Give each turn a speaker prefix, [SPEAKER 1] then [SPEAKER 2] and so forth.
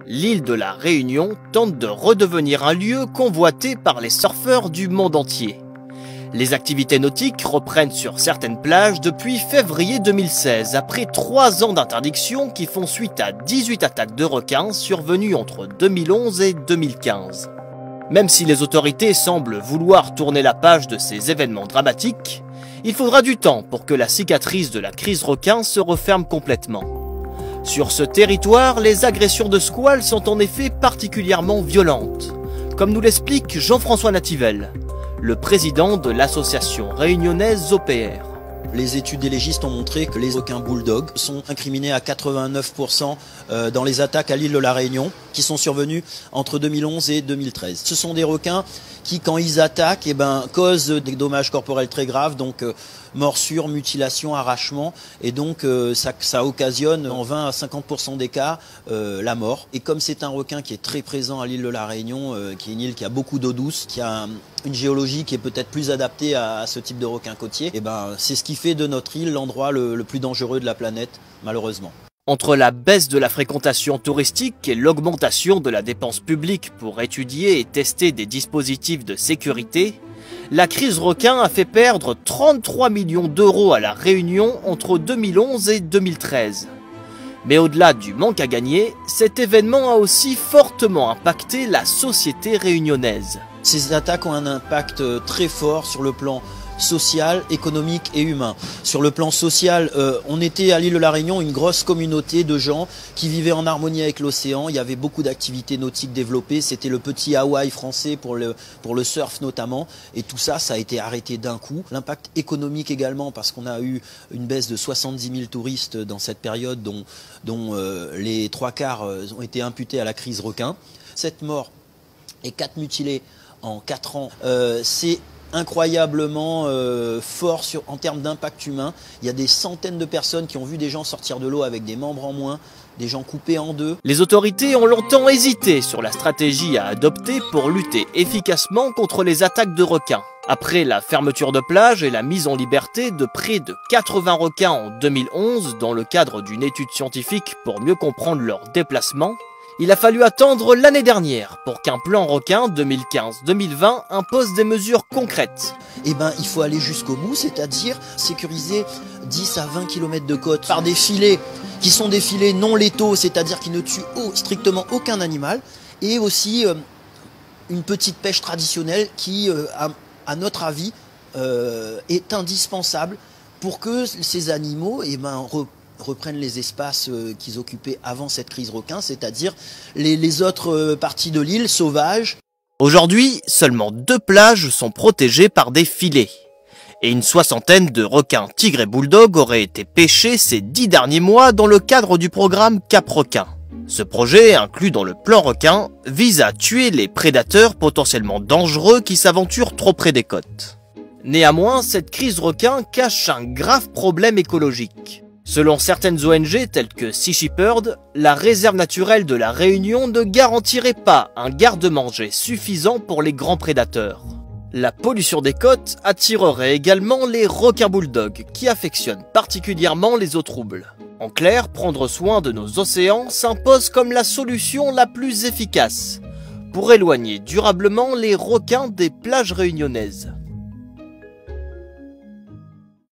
[SPEAKER 1] l'île de la Réunion tente de redevenir un lieu convoité par les surfeurs du monde entier. Les activités nautiques reprennent sur certaines plages depuis février 2016, après 3 ans d'interdiction qui font suite à 18 attaques de requins survenues entre 2011 et 2015. Même si les autorités semblent vouloir tourner la page de ces événements dramatiques, il faudra du temps pour que la cicatrice de la crise requin se referme complètement. Sur ce territoire, les agressions de squales sont en effet particulièrement violentes, comme nous l'explique Jean-François Nativelle, le président de l'association réunionnaise OPR.
[SPEAKER 2] Les études des légistes ont montré que les requins bulldogs sont incriminés à 89% dans les attaques à l'île de la Réunion qui sont survenues entre 2011 et 2013. Ce sont des requins qui, quand ils attaquent, causent des dommages corporels très graves, donc morsures, mutilations, arrachements, et donc ça occasionne en 20 à 50% des cas la mort. Et comme c'est un requin qui est très présent à l'île de la Réunion, qui est une île qui a beaucoup d'eau douce, qui a une géologie qui est peut-être plus adaptée à ce type de requin côtier, c'est ce qui fait de notre île l'endroit le plus dangereux de la planète, malheureusement.
[SPEAKER 1] Entre la baisse de la fréquentation touristique et l'augmentation de la dépense publique pour étudier et tester des dispositifs de sécurité, la crise requin a fait perdre 33 millions d'euros à la Réunion entre 2011 et 2013. Mais au-delà du manque à gagner, cet événement a aussi fortement impacté la société réunionnaise.
[SPEAKER 2] Ces attaques ont un impact très fort sur le plan social, économique et humain. Sur le plan social, on était à l'île de la Réunion une grosse communauté de gens qui vivaient en harmonie avec l'océan. Il y avait beaucoup d'activités nautiques développées. C'était le petit Hawaï français pour le surf notamment. Et tout ça, ça a été arrêté d'un coup. L'impact économique également, parce qu'on a eu une baisse de 70 000 touristes dans cette période, dont les 3/4 ont été imputés à la crise requin. 7 morts et 4 mutilés en 4 ans, c'est incroyablement fort en termes d'impact humain. Il y a des centaines de personnes qui ont vu des gens sortir de l'eau avec des membres en moins, des gens coupés en deux.
[SPEAKER 1] Les autorités ont longtemps hésité sur la stratégie à adopter pour lutter efficacement contre les attaques de requins. Après la fermeture de plages et la mise en liberté de près de 80 requins en 2011 dans le cadre d'une étude scientifique pour mieux comprendre leur déplacement, il a fallu attendre l'année dernière pour qu'un plan requin 2015-2020 impose des mesures concrètes.
[SPEAKER 2] Il faut aller jusqu'au bout, c'est-à-dire sécuriser 10 à 20 km de côte par des filets qui sont des filets non létaux, c'est-à-dire qui ne tuent strictement aucun animal, et aussi une petite pêche traditionnelle qui, à notre avis, est indispensable pour que ces animaux reprennent les espaces qu'ils occupaient avant cette crise requin, c'est-à-dire les autres parties de l'île sauvages.
[SPEAKER 1] Aujourd'hui, seulement 2 plages sont protégées par des filets. Et une 60aine de requins tigres et bulldogs auraient été pêchés ces 10 derniers mois dans le cadre du programme Cap Requin. Ce projet, inclus dans le plan requin, vise à tuer les prédateurs potentiellement dangereux qui s'aventurent trop près des côtes. Néanmoins, cette crise requin cache un grave problème écologique. Selon certaines ONG telles que Sea Shepherd, la réserve naturelle de la Réunion ne garantirait pas un garde-manger suffisant pour les grands prédateurs. La pollution des côtes attirerait également les requins bulldogs qui affectionnent particulièrement les eaux troubles. En clair, prendre soin de nos océans s'impose comme la solution la plus efficace pour éloigner durablement les requins des plages réunionnaises.